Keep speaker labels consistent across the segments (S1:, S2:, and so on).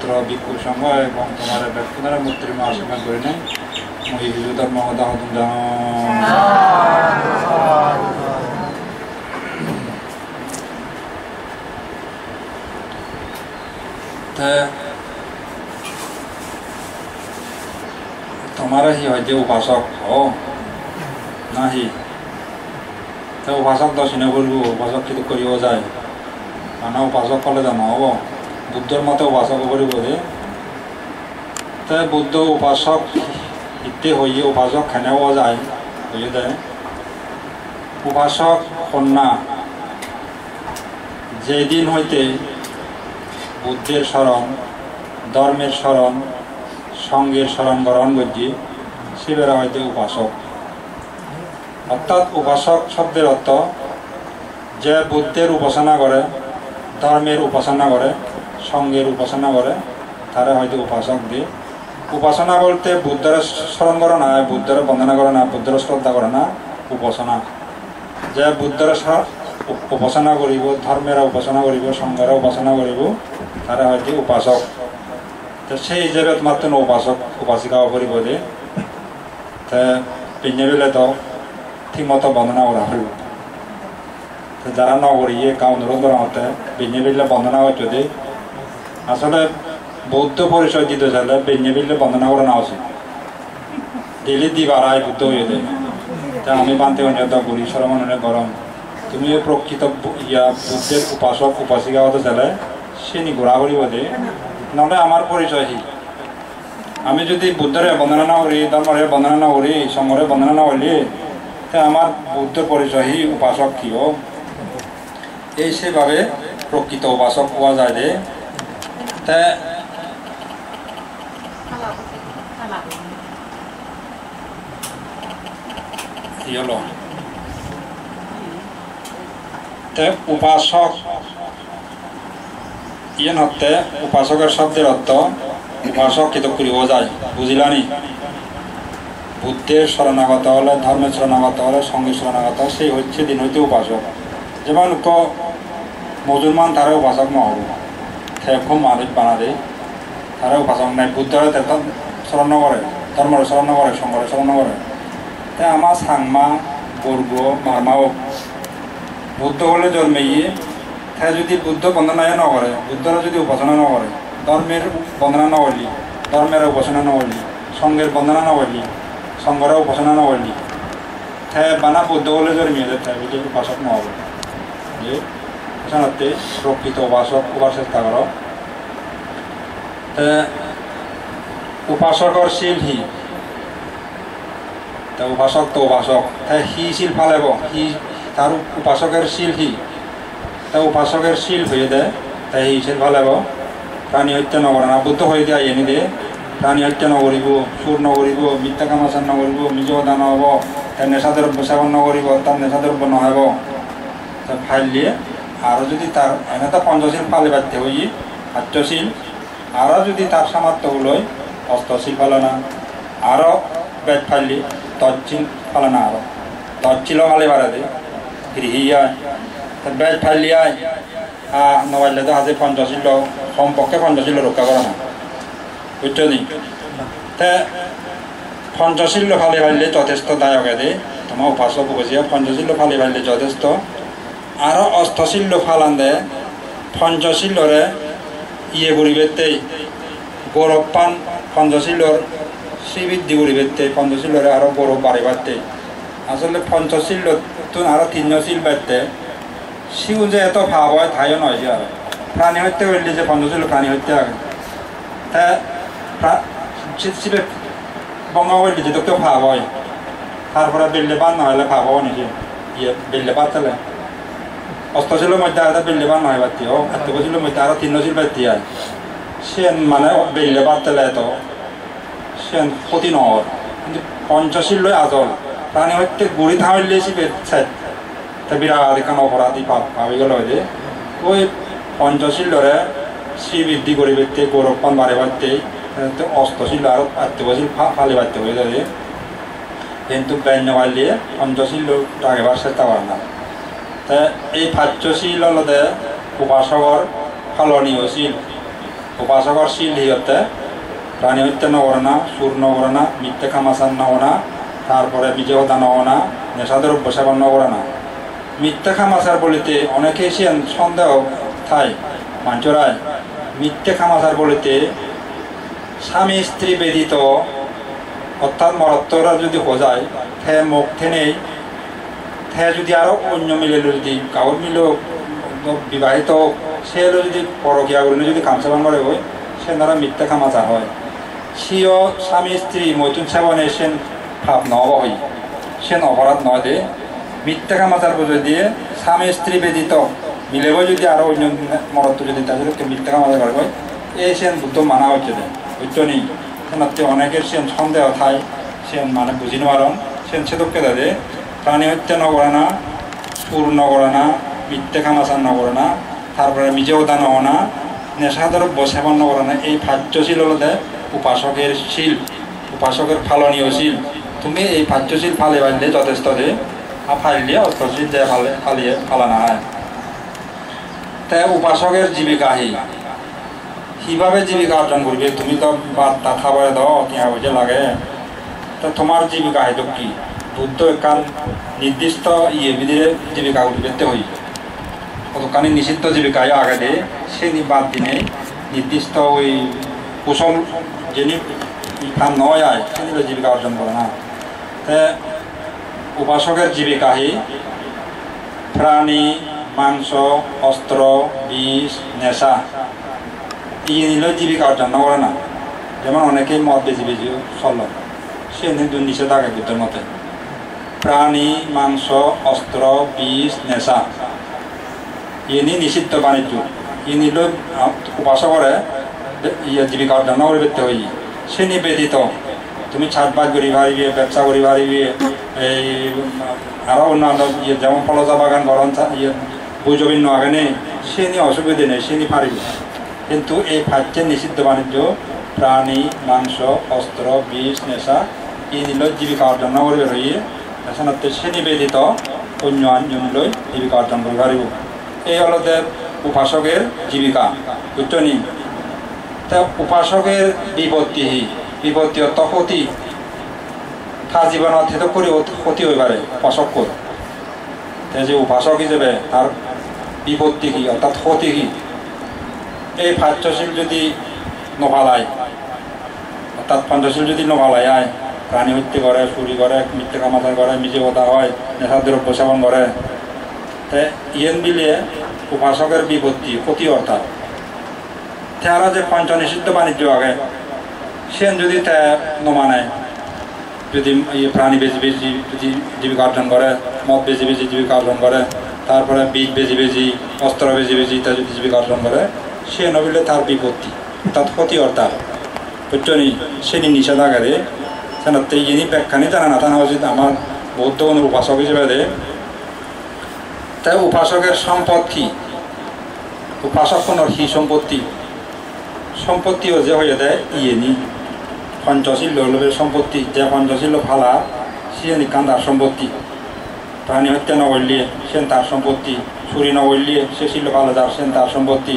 S1: পুত্র ভিক্ষু সংঘ এবং তোমার ব্যক্তিগত মূর্তির মা আশীর্বাদ করে নেই মই হিন্দু ধর্ম দাহদুম তোমার হি হয়তো উপাসক ও না হি তো উপাসক দর্শনে করব উপাসক কিন্তু করিও যায় মানে উপাসক করলে জানো হব বুদ্ধর মতে উপাসক করিব যে তাই বুদ্ধ উপাসক ইতে হইয়ে উপাসক খানেও যায় বুঝে দেয় উপাসক কন্যা যেদিন হইতে বুদ্ধের স্মরণ ধর্মের স্মরণ সঙ্গের স্মরণ গ্রহণ করছি শিবেরা হইতে উপাসক অর্থাৎ উপাসক শব্দের অর্থ যে বুদ্ধের উপাসনা করে ধর্মের উপাসনা করে সঙ্গের উপাসনা করে তারা হয়তো উপাসক দিয়ে উপাসনা বলতে বুদ্ধের স্মরণ করে না বুদ্ধের বন্দনা করে না বুদ্ধের শ্রদ্ধা করে না উপাসনা যে বুদ্ধের উপাসনা করিব ধর্মের উপাসনা করিব সঙ্গের উপাসনা করিব তারা হয়তো উপাসক তো সেই হিসাবে মাত্র উপাসক উপাসিকাও করিব যে পিনে বেলে তো ঠিকমতো বন্দনা করা হইব যারা নগরিয়ে কাউ অনুরোধ করা হতে পিনে বেলে বন্দনা হচ্ছে যে আসলে বৌদ্ধ পরিচয় দিতে চাইলে পিনে বেলে বন্দনা করা না উচিত দিলে দি বাড়ায় বুদ্ধ হয়ে যায় তা আমি বানতে অন্যত করি সরমনে গরম তুমি প্রকৃত ইয়া বুদ্ধের উপাসক উপাসিকা হতে চাইলে সে নি ঘোরাঘুরি বলে নহলে আমার পরিচয় হি আমি যদি বুদ্ধের বন্দনা না করি ধর্মের বন্দনা না করি সঙ্গের বন্দনা না করলে তা আমার বুদ্ধের পরিচয় হি উপাসক কি ও এই সেভাবে প্রকৃত উপাসক হওয়া যায় যে তা হলো উপাসক ইয়ে হতে উপাসকের শব্দের অর্থ উপাসক কিন্তু করিব যায় বুঝিলানি বুদ্ধের শরণাগত হলে ধর্মের শরণাগত হলে সঙ্গের শরণাগত সেই হচ্ছে দিন হইতে উপাসক যেমন মুসলমান তারা উপাসক নহব খুব মালিক বানাদে তারা উপাসক নাই বুদ্ধের স্মরণ করে ধর্মের স্মরণ করে সঙ্গের স্মরণ করে তাই আমার সাংমা বর্গ মারমাও বুদ্ধ হলে জন্মেইয়ে তাই যদি বুদ্ধ বন্দনায় ন করে বুদ্ধরা যদি উপাসনা ন করে ধর্মের বন্দনা ন করলি ধর্মের উপাসনা ন করলি সঙ্গের বন্দনা ন করলি সঙ্গের উপাসনা ন করলি তাই বানা বুদ্ধ হলে জন্মিয়ে যায় তাই বুদ্ধ উপাসক ন হবে যে সাধারণত প্রকৃত উপাসক হবার চেষ্টা কর উপাসকর শিল হি তা উপাসক তো উপাসক তাই হি শিল ফালেব হি তার উপাসকের শিল হি তা উপাসকের শিল হয়ে দেয় তাই হি শিল ফালেব প্রাণী হত্যা নকরে না বুদ্ধ হয়ে দেয় এনে দিয়ে প্রাণী হত্যা নকরিব সুর নকরিব মিথ্যা কামাচার নকরিব নিজ দান হব তার নেশাদ্রব্য সেবন নকরিব তার নেশাদ্রব্য নহব তা ফাইল দিয়ে আরও যদি তার এনে তো পঞ্চশীল ফালে বাধ্য হই আত্মশীল আরও যদি তার সামর্থ্য হলই অষ্টশীল ফালে না আরও বেদ ফাইলি তৎশীল ফালে না আরও তৎশীলও ফালে বাড়া দে গৃহী আয় বেদ ফাইলি আয় নবাইলে তো হাতে পঞ্চশীল কমপক্ষে পঞ্চশীল রক্ষা করে না বুঝছো নি তা পঞ্চশীল ফালে ফাইলে যথেষ্ট দায়ক দে তোমার উপাসক বুঝিয়া পঞ্চশীল ফালে ফাইলে যথেষ্ট আরও অষ্টশীল ফালান দে পঞ্চশীলরে ইয়ে করিবেতেই গৌরব পান পঞ্চশীলর শ্রীবৃদ্ধি করিবেতে পঞ্চশীলরে আরও গৌরব বাড়িবাতে আসলে পঞ্চশীল আরও তিনশীল বাড়তে শিউ যে এত ভাব হয় তাইও নয় যে আর প্রাণী হত্যা করলে যে পঞ্চশীল প্রাণী হত্যা আগে তা শিবে বঙ্গ করলে যে তো ভাব হয় তারপরে বেললে বাদ নহলে ভাব হব নাকি ইয়ে বেললে বাদ তাহলে অষ্টশীলের মধ্যে আলাদা বেললে বাদ নয় বাড়তি হোক আত্মশীলের মধ্যে আরও তিনশীল বাড়তি হয় সেন মানে বেললে বাদ তাহলে এত সেন ক্ষতি নহর কিন্তু পঞ্চশীল লই আজল প্রাণী হত্যা গুড়ি থামিলে শিবে তা বিরাট এখন অপরাধী ভাবি গেল যে ওই পঞ্চশীলরে শ্রীবৃদ্ধি করিবে গৌরব পান বাড়ি বাড়তে অষ্টশীল আর আত্মশীল ফালি বাড়তে হয়ে যাবে কিন্তু ব্যঞ্জ বাড়লিয়ে পঞ্চশীল আগেবার চেষ্টা করে না তা এই পাঁচশীল হলদে উপাসকর ফালনীয় শীল উপাসকর শিল হিয়তে প্রাণী হত্যা নগরে না, সুর নগরে না, মিথ্যে খামাসান নগরে না, তারপরে বিজয়তা নগরে না, নেশাদ্রব্য সেবন নগরে না। মিথ্যা খামাসার বলিতে অনেকে সন্দেহ থাই মাঞ্চরায় মিথ্যে খামাসার বলিতে স্বামী স্ত্রী ব্যতীত অর্থাৎ মরত্বরা যদি হোজায় থে মুখ থেনেই থে যদি আরও অন্য মিলে যদি কাউর মিল বিবাহিত সে যদি পরকিয়া করে যদি খামসাবান করে হয় সে দ্বারা মিথ্যা খামাচার হয়। সিও স্বামী স্ত্রী মৈথুন সেবনে সেন ভাব নহব হই সেন অপরাধ নয় দে মিথ্যা খামাচার বুঝে দিয়ে স্বামী স্ত্রী ব্যতীত মিলেব যদি আরও অন্য মরত্ব যদি তাদেরকে মিথ্যা খামাচার করে হয় এই সেন বুদ্ধ মানা হচ্ছে দে বুঝতো নেই সেনাতে অনেকের সেন সন্দেহ থাই সেন মানে বুঝি নোয়ারণ সেন সেদককে দে প্রাণী হত্যা নগরে না, সুর নগরে না, মিথ্যে খামাচার নগরে না, তারপরে মিজেওদা নহ না, নেশাদ্রব্য সেবন নগরে না। এই পাঁচশীল হলো দে উপাসকের শীল, উপাসকের ফালনীয় শীল। তুমি এই পাঁচশীল ফালে বাড়লে যথেষ্ট দে আর ফাইলে অস্ত্রশীল যে ফালিয়ে ফালানো হয়। তাই উপাসকের জীবিকাহী কিভাবে জীবিকা অর্জন করবে? তুমি তো বার্তা খাবারে দাও কিনা বুঝে লাগে তা তোমার জীবিকাহী তো কি বুদ্ধ কাল নির্দিষ্ট বিধিরে জীবিকা উঠতে হই কতখানি নিষিদ্ধ জীবিকায় আগে দে সেই বাদ দিনে নির্দিষ্ট ওই কুশল যিনি কাম নয় আয় সেদিন জীবিকা অর্জন করে না। তে উপাসকের জীবিকাহী প্রাণী, মাংস, অস্ত্র, বিষ, নেশা এই নিলে জীবিকা অর্জন করে না। যেমন অনেকেই মদ বেশি বেশি চল সে নিষেধাজ্ঞা বুদ্ধের মতে প্রাণী, মাংস, অস্ত্র, বিষ, নেশা ইনি নিষিদ্ধ বাণিজ্য ইনি উপাসকরে জীবিকা অর্জন করে পেতে হই সে নিবেদিত তুমি ছাদবাদ করি পারিবে, ব্যবসা করি পারিবে, এই আরও অন্যান্য যেমন ফলজা বাগান গরম বৈজবিন্ন আগে নেই সে নিয়ে অসুবিধে নেই সে নিয়ে পারিবে। কিন্তু এই খাদ্যের নিষিদ্ধ বাণিজ্য প্রাণী, মাংস, অস্ত্র, বিষ, নেশা এই নিল জীবিকা অর্জন করবে রয়ে এছাড়া সে নিবেদিত অন্য আনজনলৈ জীবিকা অর্জন করে পারিব। এই হল উপাসকের জীবিকা বুঝছনি। তা উপাসকের বিপত্তি অর্থ ক্ষতি তার জীবনত সেটা করে ক্ষতি হয়ে পারে উপাসক করে যে উপাসক হিসেবে তার বিপত্তি কি অর্থাৎ ক্ষতি কি এই পাঁচশীল যদি নভালায় অর্থাৎ পঞ্চশীল যদি নভালায় আয় প্রাণী হত্যা করে, চুরি করে, মিথ্যে কামাচার করে, মিজে কথা হয়, নেশাদ্রব্য সেবন করে ইয়েন দিলে উপাসকের বিপত্তি ক্ষতি অর্থাৎ তারা যে পঞ্চ নিষিদ্ধ বাণিজ্য আগে সেন যদি তা নমানায় যদি প্রাণী বেশি বেশি যদি জীবিকা অর্জন করে, মদ বেশি বেশি জীবিকা অর্জন করে, তারপরে বীজ বেশি বেশি, অস্ত্র বেশি বেশি তা যদি জীবিকা অর্জন করে সে নবিলে তার বিপত্তি অর্থাৎ ক্ষতি অর্থাৎ বুঝছনি সেটি নিষেধাজ্ঞারে সেনাতে ইনি ব্যাখ্যানি জানা না জানা উচিত আমার বৌদ্ধ উপাসক হিসেবে দে। তাই উপাসকের সম্পদ কি? উপাসক কোনো হি সম্পত্তিও যে হয়ে দেয় ইয়েনি পঞ্চশীল লোভের সম্পত্তি যে পঞ্চশীল ফালা সে নিকান তার সম্পত্তি প্রাণী হত্যা নগরলিয়ে সেন তার সম্পত্তি চুরি নগরলিয়ে সে শিল ফালা যার সেন তার সম্পত্তি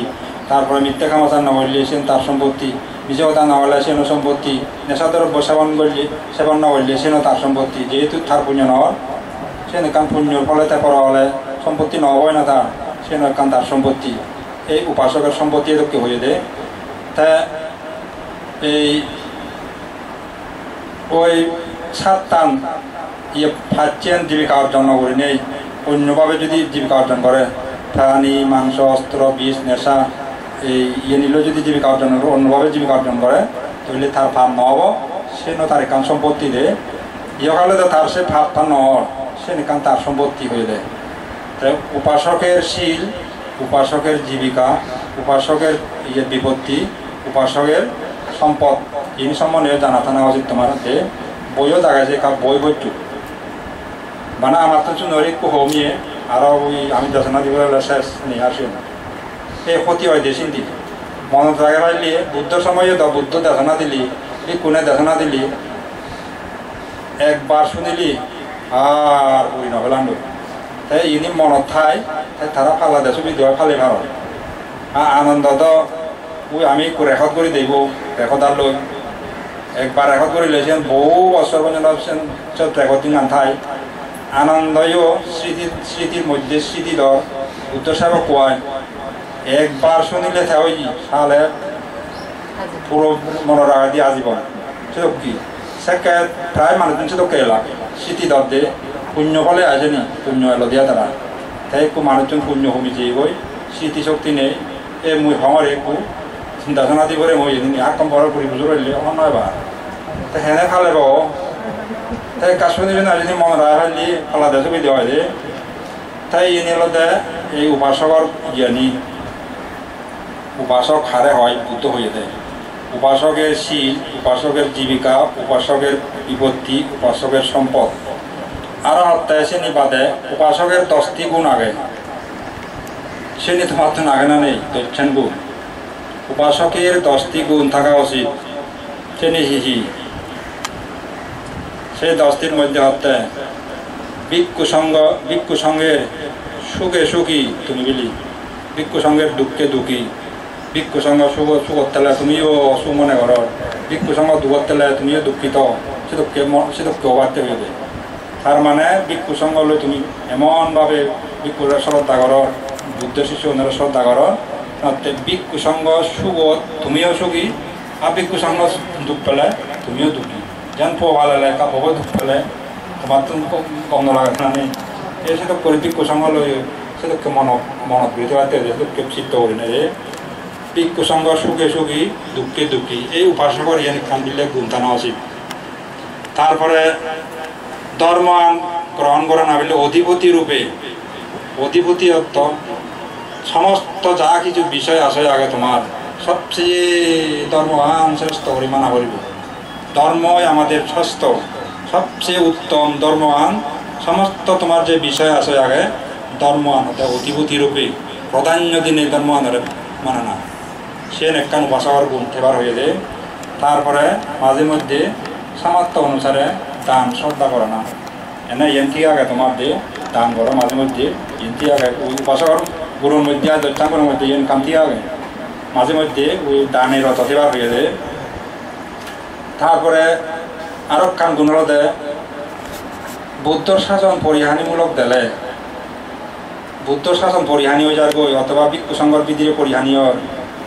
S1: তারপরে মিথ্যা কামাচার নগরলিয়ে সেন তার সম্পত্তি বিজয়তা নগরলে সেনও সম্পত্তি নেশাদ্রব্য সেবন নগরলিয়ে সেনও তার সম্পত্তি যেহেতু তার পুণ্য নহর সে নিকান পুণ্যর ফলে তা করা হলে সম্পত্তি নহবই না তার সে নিকান তার সম্পত্তি এই উপাসকের সম্পত্তি এদেরকে হয়ে দেয়। তা এই ওই সাতটান ফাঁচেন জীবিকা অর্জন করে নেই অন্যভাবে যদি জীবিকা অর্জন করে প্রাণী, মাংস, অস্ত্র, বিষ, নেশা এই নিল যদি জীবিকা অর্জন করে অন্যভাবে জীবিকা অর্জন করে তাহলে তার ভাব নহব সে তার একান সম্পত্তি দেয় ইহকালে তার সে ভাবটা নহর সে নিকান তার সম্পত্তি হয়ে দেয়। তাই উপাসকের শীল, উপাসকের জীবিকা, উপাসকের বিপত্তি, উপাসকের সম্পদ এই সম্বন্ধে জানা থানা উচিত তোমার হাতে বইও দেখাচ্ছে বই বইটু মানে আমার তো চুনরি কমিয়ে আরও ওই আমি দেশনা দিব শেষ নিয়ে আসি এই ক্ষতি হয় দেশিন দিলি মনত জায়গা পাইলি বুদ্ধর সময়ে তো বুদ্ধ দেশনা দিলি এই কোনে দেশনা দিলি একবার শুনিলি আর ওই নভেলান্ড তাই ইনি মনত থাই তারা ফালা দেশ বিদ্যা ফালে ভারত আনন্দ তো ওই আমি রেকর্ড করে দেব রেকর্ড আর লই একবার রেকর্ড করে লেছেন বহু বছর পর্যন্ত রেকর্ডিং গান থাই আনন্দও স্মৃতির মধ্যে স্মৃতিধর বুদ্ধ সাহেব কোয়ায় একবার শুনিলে থাকি তাহলে পুরো মনে রাখা দিয়ে আজীবন সেটা কি সেকে প্রায় মানুষজন সেটা কেলা স্মৃতিধর দিয়ে পুণ্য ফলে আসেনি পুণ্য এলো দিয়া তারা তাই একটু মানুষজন পুণ্য কমিছে বই স্মৃতিশক্তি নেই এ মুই হমার একটু চিন্তা চনা দি করে মই আকম বড় করি বুঝে রইলে অন্য এবার তা হেনে খালে বাবু তাই কাজ শুনিবেন আর যদি মনে রাখা হইলি আলাদা ছবি দেওয়া হয় তাই এ নিল এই উপাসকর জ্ঞানী উপাসক হারে হয় বুদ্ধ হয়ে দেয় উপাসকের শীল উপাসকের জীবিকা উপাসকের বিপত্তি উপাসকের সম্পদ আরো হত্যায় শ্রেণী বাদে উপাসকের 10টি গুণ আগে শ্রেণী তোমার তো আগে না নেই দেখছেন গুণ উপাসকের 10টি গুণ থাকা উচিত শ্রেণী হিহি সেই 10টির মধ্যে হত্যায় ভিক্ষু সঙ্গের সুখে সুখী তুমি বলি ভিক্ষু সঙ্গের দুঃখে দুঃখী ভিক্ষু সঙ্গ সুখত তেলে তুমিও অসুখ মনে করো ভিক্ষু সঙ্গ দুঃখত তেলে তুমিও দুঃখিত সেদুঃখকে অবাধতে হইবে তার মানে ভিক্ষু সঙ্গ হলে তুমি এমনভাবে ভিক্ষুর শ্রদ্ধা করো বুদ্ধ শিষ্য ওনারা শ্রদ্ধা করো ভিক্ষু সঙ্গ সুখত তুমিও সুখী আর ভিক্ষু সঙ্গ দুঃখ পেলে তুমিও দুঃখী যেন পো ভালো লাগে কাপড় দুঃখ পেলে তোমার তো কম লাগে না নেই এই সেদুখ করে ভিক্ষু সঙ্গ লই সেদুখকে মনত বুঝতে পারতে সেদুখকে চিত্ত করি না যে ভিক্ষু সঙ্গ সুখে সুখী দুঃখে দুঃখী এই উপাসকের ইয়ান খান দিলে গুণতানো উচিত তারপরে ধর্ম গ্রহণ করা না বললে অধিপতি রূপে অধিপতি অর্থ সমস্ত যা কিছু বিষয় আছে আগে তোমার সবচেয়ে ধর্মহান শ্রেষ্ঠ করে মানা করিব ধর্মই আমাদের শ্রেষ্ঠ সবচেয়ে উত্তম ধর্মহান সমস্ত তোমার যে বিষয় আছে আগে ধর্মহান অধিপতি রূপে প্রাধান্য দিনে ধর্মহানের মানে না সে একখান উপাসকের গুণ থেবার হয়ে যায় তারপরে মাঝে মধ্যে সামর্থ্য অনুসারে দান শ্রদ্ধা করে না এনে এনটি আগে তোমার দিয়ে দান করো মাঝে মধ্যে এনটি আগে ওই উপাসকের গুরুর মধ্যে দৈত্যাঙ্গের মধ্যে এন কান্তি আগে মাঝে মধ্যে ওই দানের রথ থেবার হয়ে যায় তারপরে আরো কান গুণ হলো দেয় বুদ্ধর শাসন পরিহানিমূলক দিলে বুদ্ধ শাসন পরিহানি হয়ে যার গই অথবা ভিক্ষু সংঘর বিধিরে পরিহানি হয়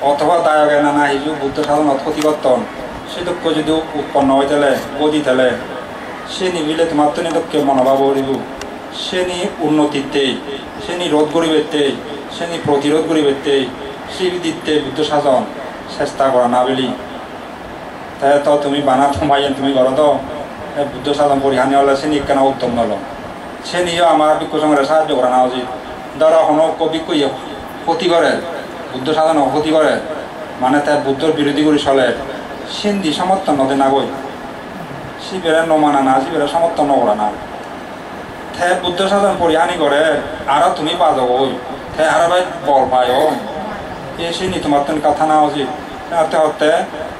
S1: অথবা দায়কে নানা হিজু বুদ্ধ শাসন ক্ষতিকর্তন সে দুঃখ যদি উৎপন্ন হয়ে তেলে গদি তেলে সে নিবিলে তোমার তো নিদকে মনোভাব করিব সে নি উন্নতিতে সে নি রোধ করিবেতে সে নি প্রতিরোধ করিবেতে সে দিতে বুদ্ধ শাসন চেষ্টা করা না বলি তাই তো তুমি বানা তোমাইন তুমি করো তো বুদ্ধ শাসন পরিহানি হলে সে নি কেন উত্তম নল সে নিয়েও আমার ভিক্ষু সংঘের সাহায্য করা না উচিত ধরো কোনো ভিক্ষু ক্ষতি করে বুদ্ধ সাধন ক্ষতি করে মানে তার বুদ্ধর বিরোধী করে চলে সিন্ধি সমর্থন নদে না গই শিবেরা নমানা না শিবেরা সমর্থন নকরা না তে বুদ্ধ সাধন পরিহানি করে আরো তুমি পাজ ওই তে আরো ভাই বল পায় এ সিনি তোমার তো কথা না উচিত তাতে হতে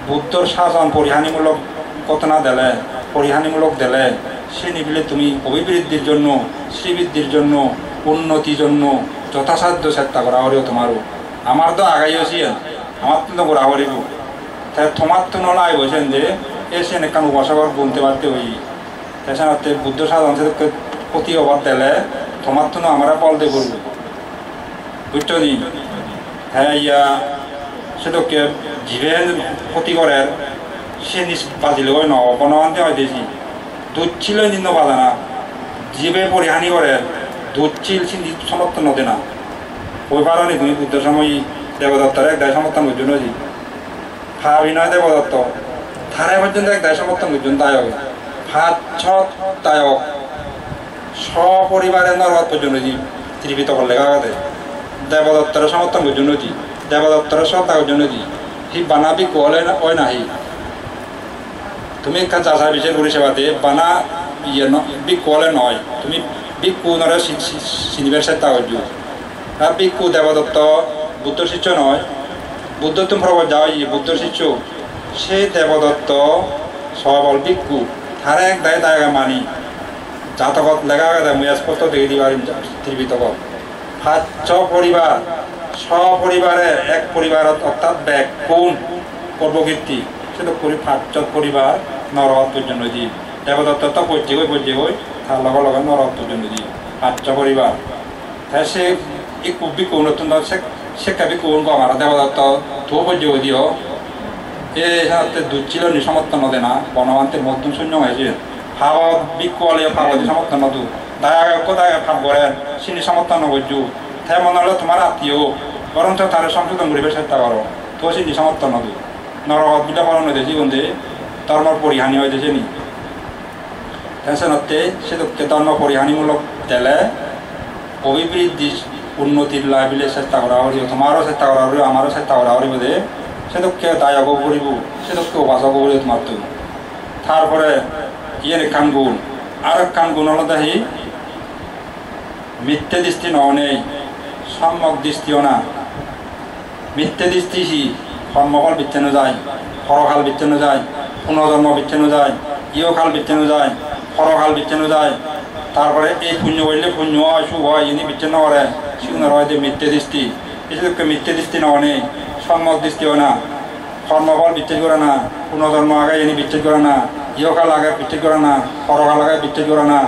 S1: বুদ্ধর শাসন পরিহানিমূলক কথা না দিলে পরিহানিমূলক দিলে সে নিবিলে তুমি অভিবৃদ্ধির জন্য শ্রীবৃদ্ধির জন্য উন্নতির জন্য যথাসাধ্য চেষ্টা করা হলেও তোমারও আমার তো আগাইছি আমার তো গোড়া করিব তাই তোমার তো নলা আই বলছেন যে এসে এখান উপাসকর গুনতে পারতে হই তাছাড়া বুদ্ধ সাধন সেটাকে ক্ষতি অভাব দিলে তোমার তো আমরা পলতে করবো বুঝছো নি হ্যাঁ ইয়া সেটাকে জীবের ক্ষতি করে সে বাজিলে ওই ন অপনবান্তে হয় দেখি দুধ ছিল নিম্ন বাজা না জীবে পরিহানি করে দুধ চিল সমর্থন নদে না ওই পারি তুমি বুদ্ধ সময় দেবদত্তর এক দায় সমর্থন বুঝুন ভাবিনয় দেবদত্ত থারে পর্যন্ত এক দায় সমর্থন বুঝুন দায়ক ভাত ছত দায়ক সপরিবারের নরবাদ পর্যন্ত ত্রিপিত করলে গাগাতে দেবদত্তরের সমর্থন বুঝুন দেবদত্তরের শ্রদ্ধা বুঝুন হি বানাবি কোলে ওই নাহি তুমি একটা যাচাই বিচার পরিষেবা দিয়ে বানা ইয়ে বিকলে নয় তুমি ভিক্ষু নরে চিনিবার চেষ্টা করছো আর ভিক্ষু দেবদত্ত বুদ্ধ শিষ্য নয় বুদ্ধ তুমি প্রবল যাও বুদ্ধ শিষ্য সে দেবদত্ত সবল ভিক্ষু তার এক দায় দায় মানি জাতকত লেখা গেছে মুই স্পষ্ট দেখে দিবার ত্রিপিতক ভাত পরিবার সপরিবারে এক পরিবার অর্থাৎ ব্যাগ কোন পূর্বকীর্তি সেটা পাঁচজন পরিবার নরক পর্যন্ত দিই দেবদত্ত তো পড়ছে হই তার লগে লগে নরক পর্যন্ত দিই পাঁচ পরিবার তাই সে খুবই কোন শিক্ষাবি কোন আমার দেবদত্ত তো পর্যন্ত দিও এই সাথে দুধ ছিল নি সমর্থন দে না বনবান্তের মধ্যম শূন্য হয়েছে হাওয়া বিকলে পাবতি সমর্থন দু দায়া ভাব করে সিনি সমর্থন করছু তাই মনে হলো তোমার আত্মীয় বরঞ্চ তার সংশোধন করিবে চেষ্টা করো তো সিনি সমর্থন দু নরক বিটা পালন হয়েছে জীবন দিয়ে ধর্মর পরিহানি হয়েছে নি তেনতে সেদুকে ধর্ম পরিহানিমূলক দিলে অভিবৃদ্ধি উন্নতির লাভিলে চেষ্টা করা হল তোমারও চেষ্টা করা হল আমারও চেষ্টা করা হল বোধে সেদুকে দায়ক করিব সেদুকে উপাসক করি তোমার তো তারপরে ইয়ে কান গুণ আর কান গুণ হল দেখি মিথ্যে দৃষ্টি নেই সম্যক দৃষ্টিও না মিথ্যে দৃষ্টি সি কর্মফল বিচ্ছিন্ন যায় পরকাল বিচ্ছিন্ন যায় পুনর্জন্ম বিচ্ছিন্ন যায় ইহকাল বিচ্ছিন্ন যায় পরকাল বিচ্ছিন্ন যায় তারপরে এই পুণ্য করলে পুণ্য হয় শুভ হয় ইনি বিচ্ছিন্ন করে সেগুলো হয় যে মিথ্যে দৃষ্টি এসবকে মিথ্যে দৃষ্টি নেই সম্যক দৃষ্টিও না কর্মফল বিচ্ছেদ করে না পুনর্জন্ম আগে ইনি বিচ্ছেদ করে না ইহকাল আগে বিচ্ছেদ করে না পরকাল আগে বিচ্ছেদ করে না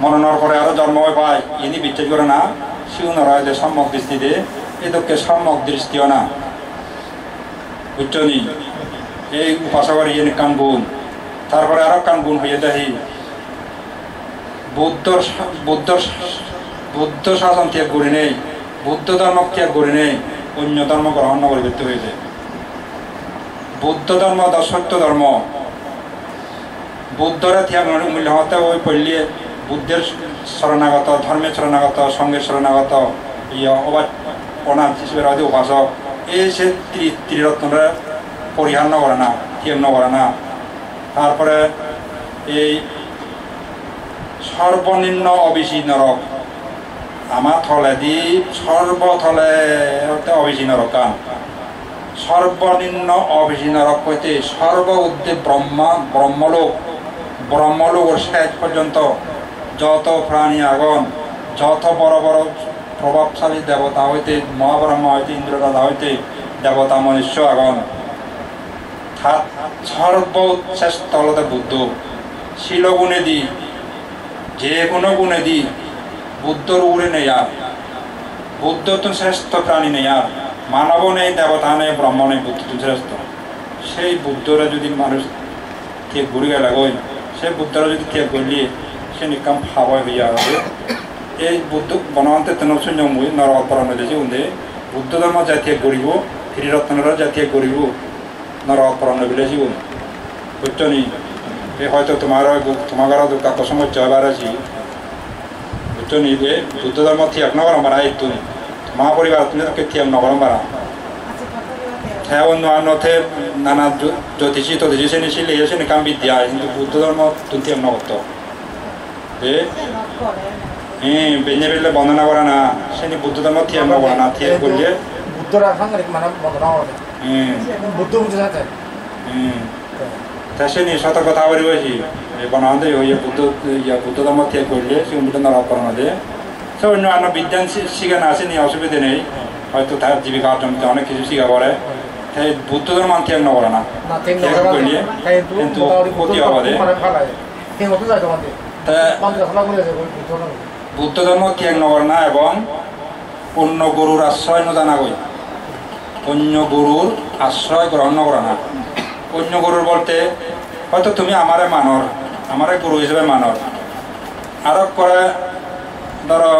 S1: মরণের পরে আরো জন্ম পায় ইনি বিচ্ছেদ করে না সেগুলো হয় যে সম্যক দৃষ্টিতে এদেরকে সম্যক দৃষ্টিও না বুঝছনি এই উপাসকের ইয়ে কান গুণ তারপরে আরো কান গুণ হয়ে দেখি বুদ্ধ শাসন ত্যাগ করি নেই বুদ্ধ ধর্ম ত্যাগ করি নেই অন্য ধর্ম গ্রহণ করতে হয়েছে বুদ্ধ ধর্ম সত্য ধর্ম বুদ্ধরা ত্যাগ মূল্য হতে ওই পড়লে বুদ্ধের শরণাগত ধর্মের শরণাগত সঙ্গের শরণাগত ইয়ে অনাথ হিসেবে হয়তো উপাসক এই সে ত্রিরত্নরা পরিহার করে না ত্যাগ করে না তারপরে এই সর্বনিম্ন অবিসি নরক আমার থলে দি সর্বথলে অবিসি নরক কান সর্বনিম্ন অবিসি নরক হইতে সর্ব উদ্দে ব্রহ্মলোকের শেষ পর্যন্ত যত প্রাণী আগন যত বড় বড় প্রভাবশালী দেবতা হইতে মহাব্রহ্ম হইতে ইন্দ্ররাজা হইতে দেবতা মনুষ্য আগন সর্বশ্রেষ্ঠ হলতে বুদ্ধ শিলগুণে দি যে কোনো গুণে দি বুদ্ধর উড়ে নেই আর বুদ্ধ তো শ্রেষ্ঠ প্রাণী নেই আর মানব নেই দেবতা নেই ব্রহ্ম নেই বুদ্ধ তো শ্রেষ্ঠ সেই বুদ্ধরা যদি মানুষ ত্যাগ ঘুরে গেলে গই সেই বুদ্ধরা যদি ত্যাগ করলিয়ে সে নিকাম হাওয়ায় হইয়া হবে এই বুদ্ধ বনবন্তের তেন শূন্য মুই নরক পরাণ হয়েছে উন্দে বুদ্ধ ধর্ম যা ত্যাগ করিব ত্রিরত্নরা যা ত্যাগ করিব নরক পরাণ বলে জীবন বুঝছনি এই হয়তো তোমার দুঃখ সমস্যা হবার আছি বুঝছনি যে বুদ্ধ ধর্ম ত্যাগ নগর মারা এই তুমি তোমার পরিবার তুমি তোকে ত্যাগ নগর মারা হ্যাঁ অন্য অন্যথে নানা জ্যোতিষী ততিষী সে নিশিলে এসে নিকাম বিদ্যা কিন্তু বুদ্ধ ধর্ম তুমি ত্যাগ নগর বেঞ্জে বেরলে বন্দনা করে না সে বুদ্ধ ধর্ম ত্যাগ নগর না ত্যাগ করলে
S2: বুদ্ধরা সাংঘাতিক মানে বন্দনা করে বুদ্ধ বুঝে যাচ্ছে
S1: তা সে নিয়ে সতর্কতা করি বলছি বনাতে বুদ্ধ ধর্ম ত্যাগ করলে সে উন্নত নরক করা দে সে অন্য অন্য বিজ্ঞান শিখে না আসে নিয়ে অসুবিধে নেই হয়তো তার জীবিকা অর্জনতে অনেক কিছু শিখা পড়ে তাই বুদ্ধ ধর্ম ত্যাগ ন করে না ত্যাগ করলে কিন্তু ক্ষতি হবে বুদ্ধ ধর্ম ত্যাগ ন করে না এবং অন্য গরুর আশ্রয় ন জানা গই অন্য গরুর আশ্রয় গ্রহণ করে না অন্য গরুর বলতে হয়তো তুমি আমারে মানর আমারে গরু হিসেবে মানর আরোপ করে ধরো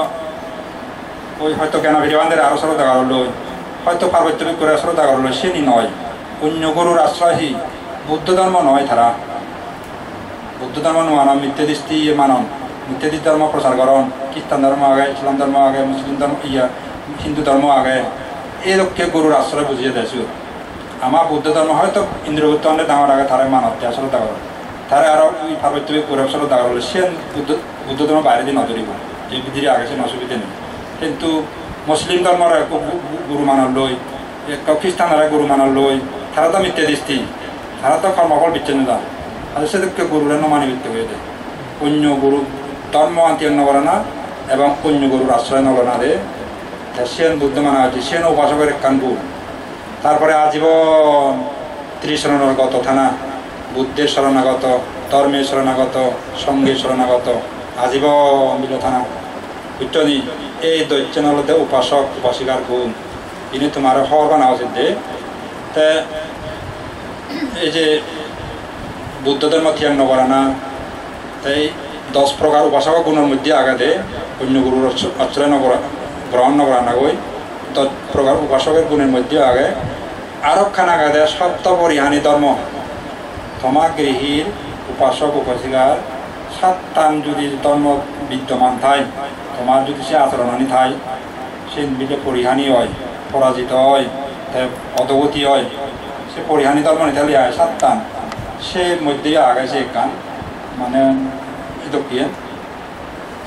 S1: ওই হয়তো জ্ঞান ভিডিবান্ধের আরো শ্রদ্ধা করল হয়তো পার্বত্যবিক করে শ্রদ্ধা করল সে নয় অন্য গরুর আশ্রয়ী বুদ্ধ ধর্ম নয় তারা বুদ্ধ ধর্ম মানব মিথ্যে দৃষ্টি মানব মিথ্যে ধর্ম প্রচার করন খ্রিস্টান ধর্ম আগে ইসলাম ধর্ম আগে মুসলিম ধর্ম হিন্দু ধর্ম আগে এই লোককে গরুর আশ্রয় বুঝিয়ে দিয়েছি আমার বুদ্ধ ধর্ম হয়তো ইন্দ্রগুপ্তনের ডাঙর আগে তারা মানবতে শ্রদ্ধা করে তারা আরো ওই পার্বত্যবিক করে শ্রদ্ধা করলে সে বুদ্ধ ধর্ম বাইরে দিয়ে নজরিব যে বিধির আগে সে অসুবিধা নেই কিন্তু মুসলিম ধর্মরা গুরু মানার লই খ্রিস্টানরা গুরু মানার লই তারা তো মিথ্যে দৃষ্টি তারা তো কর্মফল বিচ্ছিন্ন না আর সেদিকে গুরুরা নমানি বৃত্তি হয়ে যায় অন্য গুরু ধর্ম আন্তি করে না এবং অন্য গুরুর আশ্রয় নগর না দে সেন বুদ্ধ মানা হয়েছে, সেন উপাসকের একখান গুণ। তারপরে আজীবন ত্রিশরণাগত থানা, বুদ্ধের শরণাগত, ধর্মের শরণাগত, সঙ্গের শরণাগত, আজীবন বিল থানা বুঝছি। এই দৈত্য নলতে উপাসক উপাসিকার গুণ ইনি তোমার হওয়ার বানা উচিত যে এই যে বুদ্ধ ধর্ম ত্যাগ নকরা না, তাই 10 প্রকার উপাসক গুণের মধ্যে আগাতে অন্য গুরুর আশ্রয় নকরা গ্রহণ নকরা না গই 10 প্রকার উপাসকের গুণের মধ্যে আগে আরক্ষণ আগাতে সপ্ত পরিহানি ধর্ম তোমা গৃহীর উপাসক উপাসিকার 7টান যদি ধর্ম বিদ্যমান থায়, তোমার যদি সে আচরণানি থায়, সে বিলে পরিহানি হয়, পরাজিত হয়, অধগতি হয়, সে পরিহানি ধর্ম নিতালি হয় 7টান। সে মধ্যে আগাইছে একখান মানে এটা কি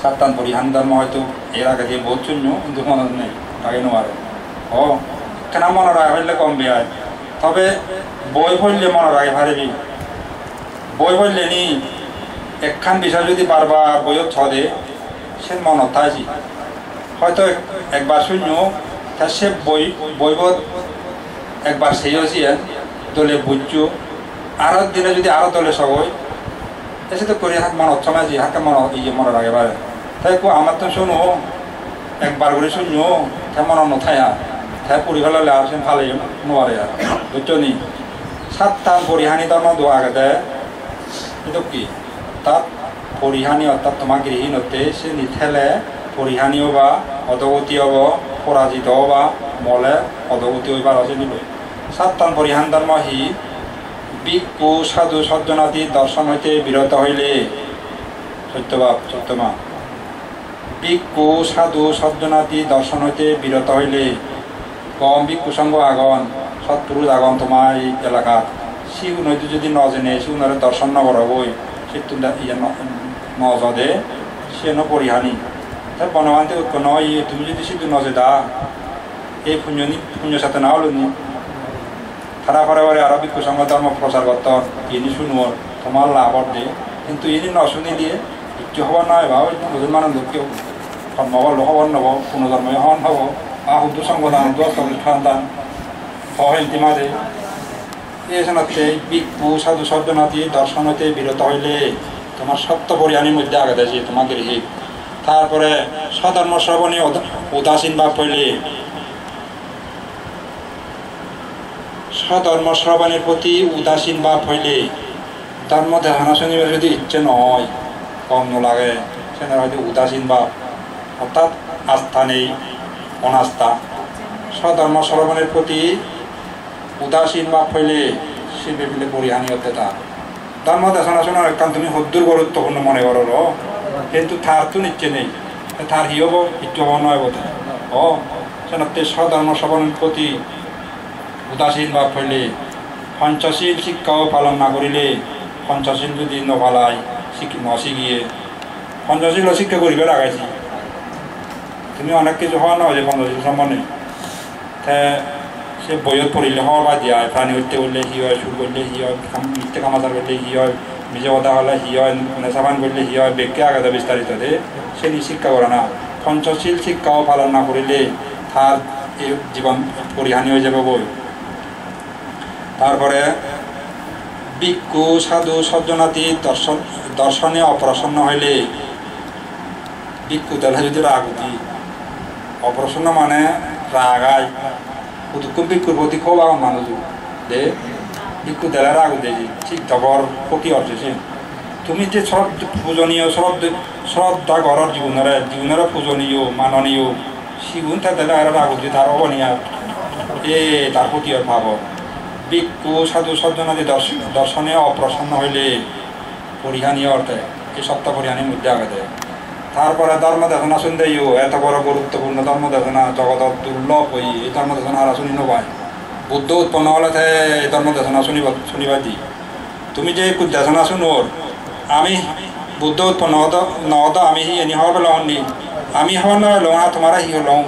S1: 7টান পরিহানি ধর্ম হয়তো এর আগে দিয়ে বহুত শূন্য, কিন্তু মনে নেই আগে নোয়ারে ও কেন মনে রাখা হইলে কম বেয়ায়। তবে বই পড়লে মনে রাখে পারবি। বই পড়লে নি একখান বিষয় যদি বারবার বইত ছদে সে মনত থাকি হয়তো একবার শূন্য তা সে বইবত একবার সেই হয়েছি দলে বুঝছো আরো দিনে যদি আরো দলে সবই এসে তো করে হাত মনত সমাজি হাতে মনে রাখে পারে। তাই আমার তো শুনো একবার করে শূন্য তাই মনে নথায় তাই পরিফেলালে আর সে ভালো নোয়ারে আর বুঝছো নি। 7টান পরিহানি ধর্ম দো আগে কিন্তু কি তার পরিহানি অর্থাৎ তোমার গৃহীণতে সে নিথেলে পরিহানি হবা অধগতি হব, পরাজিত হবা মলে অধগতি হইবার আছে নিল। 7টান পরিহান ধর্ম হি ভিক্ষু সাধু সজ্জনাদি দর্শন হইতে বিরত হইলে সত্যবাব সত্যমা ভিক্ষু সাধু সজ্জনাদি দর্শন হইতে বিরত হইলে কম ভিক্ষু সঙ্গ আগন সৎপুরুষ আগন তোমার এই এলাকার সিগুন হইতে যদি নজেনে সিগুনের দর্শন নগর হবই সে নজদে সে ন পরিহানি তাই বনবান্তে উৎপন্ন হয় তুমি যদি সিদ্ধু নজে দা এই পুণ্য সাথে না হলো নি তারা পরে পরে আরো ভিক্ষু সঙ্গ ধর্ম প্রচার করত ইনি শুনব তোমার লাভ দে, কিন্তু ইনি ন শুনি দিয়ে ইচ্ছু হবার নয় বা মুসলমানের লোককে ধর্মবল হবার নব কোনো ধর্ম হন হব বা হুদ্দু সংগঠন খান অহেন্তি মাঝে এসনাতে ভিক্ষু সাধু সজ্জনাদি দর্শন হইতে বিরত হইলে তোমার সত্য পরিহানির মধ্যে আগে দেয় তোমাকে রেখে। তারপরে সধর্ম শ্রবণে উদাসীন ভাব হইলে সধর্ম শ্রবণের প্রতি উদাসীন ভাব হইলে ধর্ম দেখানো শুনিবার যদি ইচ্ছে নয় কম লাগে সেটা হয়তো উদাসীন ভাব অর্থাৎ আস্থা নেই অনাস্থা। সধর্ম শ্রবণের প্রতি উদাসীন ভাব হইলে সে বেবিলে পরিহানি হতে তা ধর্ম দেখানো শোনার কারণ তুমি হদ্দুর গুরুত্বপূর্ণ মনে করো, কিন্তু তার তো নিচ্ছে নেই তার হি হব ইচ্ছু হব নয় বোধ ও সেনাতে সধর্ম শ্রবণের প্রতি উদাসীন ভাব হইলে পঞ্চশীল শিক্ষাও পালন না করিলে পঞ্চশীল যদি নভালায় নশিখিয়ে পঞ্চশীল শিক্ষা করিবে লাগাইছি তুমি অনেক কিছু হওয়া না যে পঞ্চশীল সম্বন্ধে সে বইত পড়িলে হওয়া বা দিয়া প্রাণী হত্যা করলে হি হয়, সুর করলে হি হয়, মিথ্যে কামাচার করলে হি হয়, নিজে কথা হলে হি হয়, নেশাপান করলে হি হয়, ব্যক্তি আগাতে বিস্তারিত দে সে শিক্ষা করে না। পঞ্চশীল শিক্ষাও পালন না করিলে তার এই জীবন পরিহানি হয়ে যাবে বই। তারপরে ভিক্ষু সাধু সজ্জনাদি দর্শনে অপ্রসন্ন হইলে ভিক্ষু দেলা যদি রাগুতি অপ্রসন্ন মানে রাগায় খুব ভিক্ষুর প্রতি খুব আমার মানুষ দে ভিক্ষু দেলা রাগু দে ঠিক জবর ক্ষতি হচ্ছে। তুমি যে সব পূজনীয় শ্রদ্ধা ঘরের জীবনের পূজনীয় মাননীয় সিগুন তার দেলা আর রাগুতি তার অবনীয় তার প্রতি ভাব। ভিক্ষু সাধু সজ্জনাদি দর্শনে অপ্রসন্ন হইলে পরিহানি অর্থে এই সপ্তাহ পরিহানির মধ্যে আগে দেয়। তারপরে ধর্ম দেশনা শুনতেইও এত বড় গুরুত্বপূর্ণ ধর্ম দেশনা জগৎ দুর্লভ হই এই ধর্ম দেশনা আর শুনি নবাই বুদ্ধ উৎপন্ন হলে এই ধর্ম দেশনা শুনিবা দি তুমি যে দেশনা শুনোর আমি বুদ্ধ উৎপন্ন নহত আমি এনি হওয়ার লওনি আমি হওয়ার নয় লও না তোমারা হি লও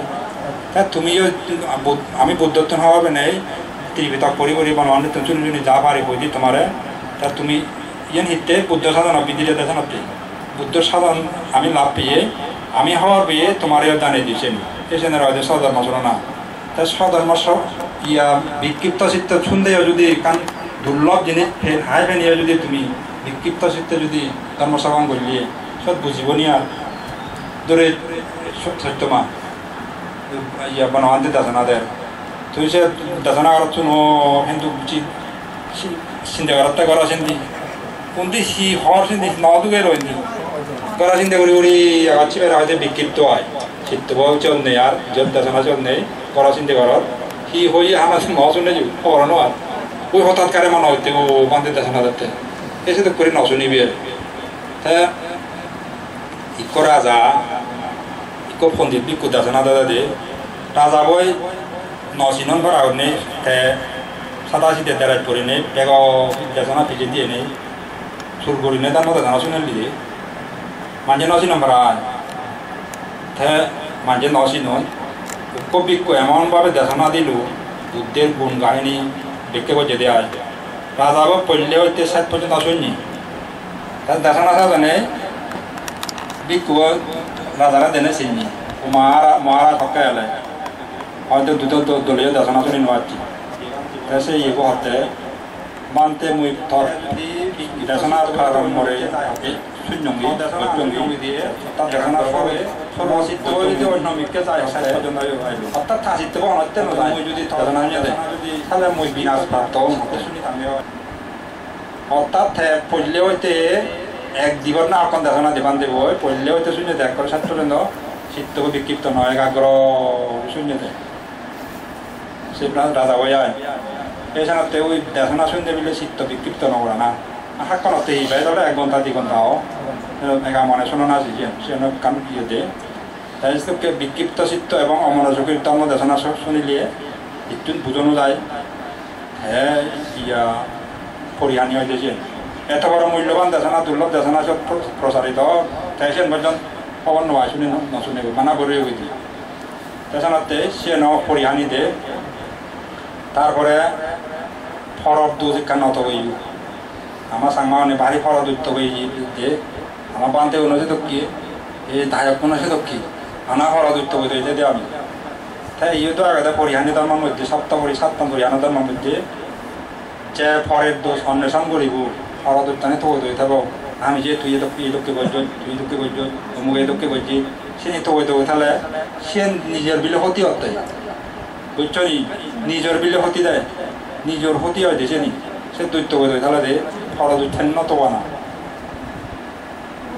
S1: তুমিও আমি বুদ্ধত্ব হওয়াবে নেই ত্রিবিতক পরি বনবান তুমি যা পারি বই দি তোমারে তা তুমি ইয়েন হিতে বুদ্ধ সাধন বিদিলে দেশনতে বুদ্ধ সাধন আমি লাভ পেয়ে আমি হওয়ার পেয়ে তোমারও জানিয়ে দিয়েছেন এসেনের হয়তো স্বধর্ম ছিল না তাই স্বধর্ম সব ইয়া বিক্ষিপ্ত চিত্ত শুনতেও যদি কান দুর্লভ জিনিস হাই ফেনিয়ে যদি তুমি বিক্ষিপ্ত চিত্তে যদি ধর্ম শ্রবণ করলিয়ে সব বুঝিব নি আর ধরে সত্যমা ইয়া বনবান্তি দাসনাদের তুই সে দাসনা করার শুনো কিন্তু চিন্তা করাতে করা চিন্তি কোনটি সি হর চিন্তি নদুকে রয়েছে করা চিন্তা করি করি আগাচ্ছি বেড়া হয়তো বিক্ষিপ্ত হয় চিত্ত চল নেই আর যত দাসনা চল নেই করা চিন্তা করার সি হয়ে আমার ন শুনে যাব পড়ানো আর ওই হঠাৎ কারে মনে হইতে ও বান্ধে দাসনা যাতে এসে তো করে নশুনিবি আর তা ইক রাজা ইক পণ্ডিত বিক্ষু দাসনা দাদা দে রাজা বই নচিনন করা নেই সাদা শীতের দেড়াই পরে নেই বেগ দাসনা পিছিয়ে দিয়ে নেই সুর করি নেই তার মতো দানা শুনে দিয়ে মাঝে নচিনন করা মাঝে নচিনন বিক্ষু এমনভাবে দাসনা দিল বুদ্ধের গুণ কাহিনী দেখতে বলছে দেয় রাজা পড়লে হইতে 60 পর্যন্ত আসেননি তার দাসনা সাজনে বিক্ষু রাজারা দেনে চিনি মহারাজ হকে এলে হয়তো দুটো দলীয় দাসনা শুনি নোয়াচ্ছি সে ইগো হতে মানতে মুই থর দাসনার কারণ মরে শূন্যঙ্গি বৈজঙ্গি দিয়ে তার দাসনার পরে সর্বচিত্ত যদি অন্য মিকে যায় 60 পর্যন্ত অর্থাৎ থাচিত্ত অনত্যেন মুই যদি দাসনা নিয়ে দেয় তাহলে মুই বিনাশ প্রাপ্ত শুনি আমিও অর্থাৎ পড়লে হইতে এক জীবন না এখন দাসনা দেবান দেব পড়লে হইতে শূন্য দেখ করে 60 পর্যন্ত চিত্তকে বিক্ষিপ্ত নয় একাগ্র শূন্য দেয় সে রাজা হয়ে এছাড়াতে ওই দেশনা শুনতে বলে চিত্ত বিক্ষিপ্ত নকরা না হাক্কানতে হিবাই ধরে 1 ঘন্টা 2 ঘন্টাও একা মনে শোনো না সে কান ইয়ে দে তাই বিক্ষিপ্ত চিত্ত এবং অমনোযোগের ধর্ম দেশনা শুনিলে একটু বুঝানো যায় হ্যাঁ ইয়া পরিহানি হয়েছে এত বড় মূল্যবান দেশনা দুর্লভ দেশনা সব প্রসারিত তাই সে পর্যন্ত খবর নয় শুনে নশুনে মানা করে গেছি দেশনাতে সে পরিহানি দে তারপরে ফরব দু শিক্ষা নত হই আমার সাংমা অনেক ভারী ফরব উত্ত হই দে আমার বানতে উন্নতি দক্ষি এই ধায়ক উন্নতি দক্ষি আনা ফরব উত্ত হয়ে দিয়েছে দে আমি তাই ইয়ে তো আগে পরিহানি ধর্মের মধ্যে সপ্তাহ পরিহানি ধর্মের মধ্যে যে ফরের দোষ অন্বেষণ করিব ফরদ উত্তানে তো হয়ে থাকবো আমি যে তুই এই লোককে বলছ তুই লোককে বলছ অমুক এই লোককে বলছি সে নিয়ে তো হইতে তাহলে সে নিজের বিলে ক্ষতি হতে বুঝছো নি নিজের বিলে ক্ষতি দেয় নিজের ক্ষতি হয় দেশে নি সে দৈত্য হয়ে দেয় তাহলে দে ফরদ উত্থান নত বানা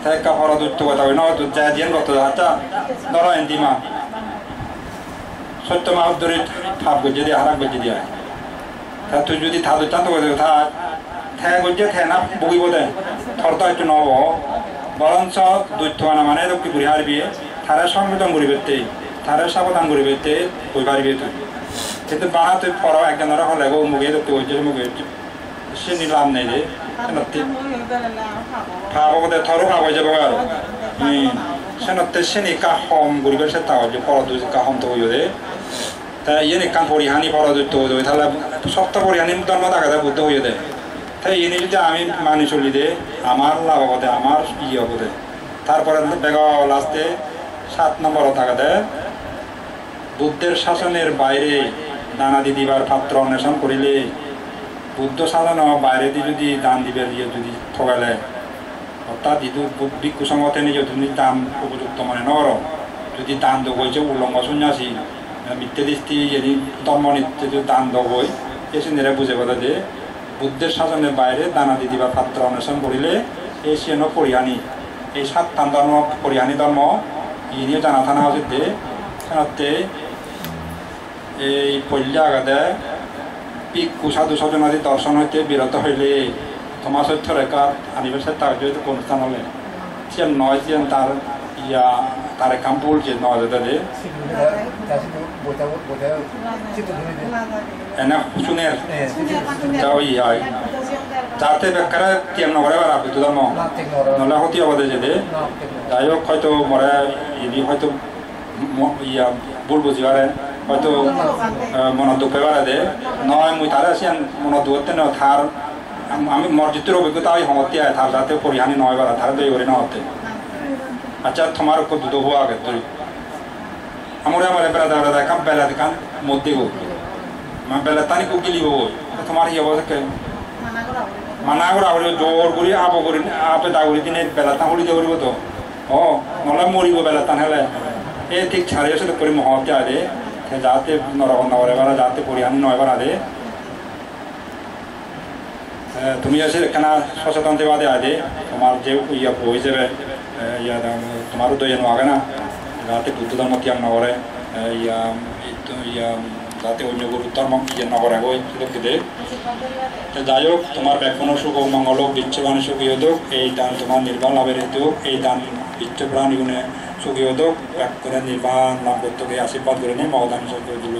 S1: তাই একটা ফরদ উত্ত কথা হয় না যা জিয়ান কত আচ্ছা ধরো এন্তিমা সত্য মাহ ধরে থাপ গজ্জে দিয়ে হারাক গজ্জে দিয়ে তা তুই যদি থা দুটান তো থা থ্যা গজ্জে থ্যা না বগিব দে থরতা একটু নব বরঞ্চ দৈত্য আনা মানে লোককে ঘুরে হারবি তারা সংবেদন করিবে তারা সাবধান করিবে বই পারিবে তুই কিন্তু বানা তুই পড়া একজনের হলে গো মুখে লোককে বলছে মুখে সে নিলাম নেই রে খাবো দে থরও খাবো যাবো আর সেনতে সেনি কাহম করিবে সে তাও যে পড়া দুই কাহম তো হইও দে তা ইয়ে কান পরিহানি পড়া দৈত্য হয়ে তাহলে সপ্তাহ পরিহানি ধর্ম দেখা বুদ্ধ হইও দে তাই এনে যদি আমি মানি চলি দে আমার লাভ হতে আমার ইয়ে হতে তারপরে বেগ লাস্টে 7 নম্বর থাকা দেয় বুদ্ধের শাসনের বাইরে দানাদি দিবার পাত্র অন্বেষণ করিলে বুদ্ধ শাসন বাইরে দিয়ে যদি দান দিবে যদি ঠগালে অর্থাৎ ইদু ভিক্ষু সঙ্গতে নিয়ে যদি দান উপযুক্ত মনে নর যদি দান দেব হয়েছে উল্লঙ্ঘ সন্ন্যাসী মিথ্যে দৃষ্টি যদি ধর্ম নিত্য যদি দান দেব হয় এসে নিরা বুঝে বলে যে বুদ্ধের শাসনের বাইরে দানাদি দিবার পাত্র অন্বেষণ করিলে এই সেন পরিহানি এই 7 ধর্ম পরিহানি ধর্ম ই নিয়ে জানা থানা উচিত দে সেনাতে এই পল্যা আগাদে ভিক্ষু সাধু স্বজনাদি দর্শন হইতে বিরত হইলে তোমার সত্য রেখা আনিবার সাথে তার যেহেতু অনুষ্ঠান হলে সে নয় যে তার ইয়া তার কাম বলছে নয় দে এনে শুনের যাও ইয়া যাতে বেকারে টিএম নগরে আর আপনি তো ধর্ম নলে হতি অবদে যেতে যাই হোক হয়তো মরে ইনি হয়তো ইয়া ভুল বুঝিবারে হয়তো মনত দুঃখ পেবারে দে নয় মুই তারে আসি মনত দুতে ন থার আমি মসজিদের অভিজ্ঞতা ওই সমতি আয় তার যাতে পরিহানি নয় বারা তার দই করে না হতে আচ্ছা তোমার দুধ হবো আগে ধরি আমার বেলা কাম বেলা কান মধ্যে গো মা বেলা তানি কো গিলিব তোমার কি অবস্থা মানা করা হলে জোর করে আব করে আপে দাগুরি দিনে বেলা তা হলি যাবো তো ও নলা মরিব বেলা তা হলে এ ঠিক ছাড়ে আসলে করে মহতে আদে যাতে নরকন্যা করে বেলা যাতে পরিহানি নয় বার আদে তুমি আছে কেনা সচেতন বাদে আদে তোমার যে ইয়া বই যাবে ইয়া তোমারও তো এনো আগে না যাতে বুদ্ধ ধর্ম ত্যাগ না করে ইয়া ইয়া যাতে অন্য গুরু ধর্ম ইয়ে না করে গো লোকদের যাই হোক তোমার ব্যাকরণ সুখ ও মঙ্গল হোক বিচ্ছবান সুখী হোক এই দান তোমার নির্বাণ লাভের হেতু হোক এই দান বিচ্ছ প্রাণী গুণে সুখী হোক ব্যাকরণের নির্বাণ লাভ করতে আশীর্বাদ করে নিয়ে মহদান করে দিল